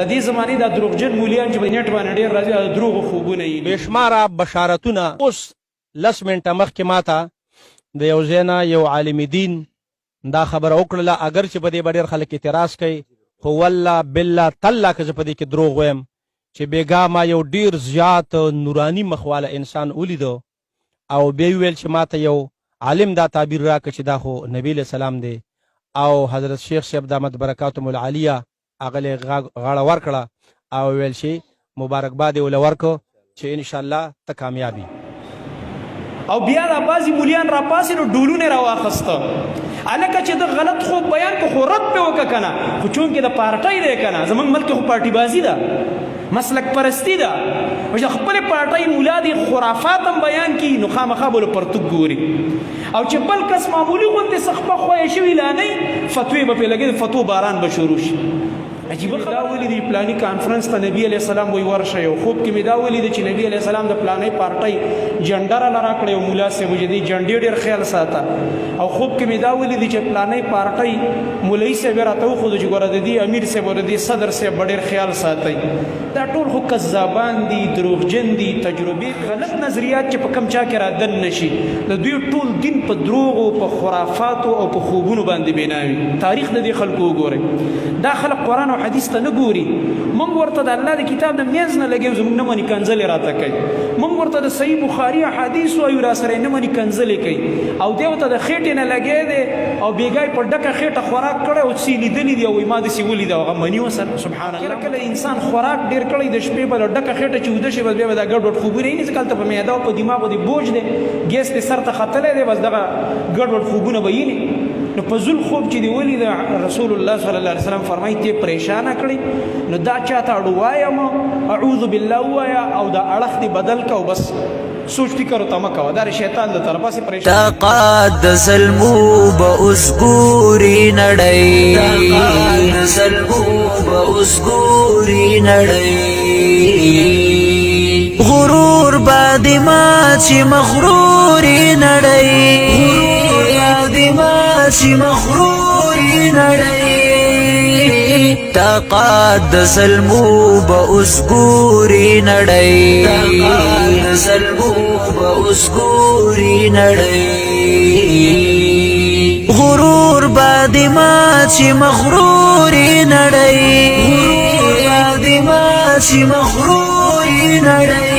د دې زمانې دا دروغجن مولیان چې په نیټ باندې ډېر راځي د دروغو خوبونه یې بېشماره بشارتونه اوس 10 منټه مخکې ماته د یو ځای نه یو عالم دین دا خبره وکړله اگر چې په دې به ډېر خلک اعتراض کوي خو والله بالله تالله که زه په دې کې دروغ ویم چې بېګا ما یو ډېر زیات نوراني مخواله انسان ولیدو او بیا یې وویل چې ماته یو عالم دا تعبیر راکړه چې دا خو نبی علیه السلام دی او حضرت شیخ صاحب دامت برکاتهم العالیه هغه یې غاړه ورکړه او ویل چې مبارکباد یې ورله ورکړو چې انشاءالله ته کامیابي او بیا دا بعضې مولیان راپاسې نو ډولونه یې راواخسته هلکه چې د غلط خوب بیان کو خو رد پې وکړه که نه خو چونکې د پارټۍ دی که نه زموږ ملک کې خو پارټي بازي ده مسلک پرستی ده چې خپلې پارټۍ مولا دي خرافات هم بیان کي نو خامخا به له پرتوګ ګوري او چې بل کس معمولي غوندې څه خپه خویه شوي لانۍ فتوې به پرې لګېدې فتو باران به شروع شي عجیبه دا ولیدې پلاني کانفرنس ته نبي علیه السلام وایي ورشه یو خوب کې مې دا ولیدې چې نبي علیه السلام د پلانۍ پارټۍ جنډه راله راکړه یو ملا صاحب چې دې جنډې ډېر خیال ساته او خوب کې مې دا ولیدې چې پلانۍ پارټۍ مولوي صاحب یې راته وښودو چې ګوره د دې امیر صاحب او د دې صدر صاحب به ډېر خیال ساتئ دا ټول خو کذابان دي دروغجن دي تجربې غلط نظریات چې په کم چا کې رادن نشي د دوی ټول دین په دروغو په خرافاتو او په خوبونو باندې بنا وي تاریخ د دې خلکو وګورئ دا خلک قرآن او حدیث ته نه ګوري موږ ورته د الله د کتاب نه منځ نه لګوو زموږ نه مني کنځلې راته کوي موږ ورته د صحیح بخاري احادیث وایو را سره نه مني کنځلې کوي او دی ورته د خېټې نه لګی دی او بېګا یې په ډکه خېټه خوراک کړی او څه لیدلي دي او وایي ما داسې ولیده هغه مني وسره سبحان الله کله انسان خوراک ډېر کړی د شپې به د ډکه خېټه چې ویده شي بس بیا به دا ګډوډ خوبونه یې نه ځکه هلته په معده او په دماغ باندې بوج دی ګیس دې سر ته ختلی دی بس دغه ګډوډ خوبونه به یې نو په زول خوب چې دی ولید رسول الله صلی الله علیه وسلم فرمایي ته پریشانه کړي نو دا چاته اړ وایم اعوذ بالله وایا او دا اړخ دی بدل کو بس سوچ فکر ته مکو دا شیطان د طرفه سي پریشان تقدس الموب اسګوري نړۍ تقدس الموب اسګوري نړۍ غرور باد ما چې مغروري نړۍ شي مخروری نړۍ تقدس الموب اسګوري نړۍ تقدس الموب اسګوري نړۍ غرور باد ما چې مغروري نړۍ غرور باد ما چې مغروري نړۍ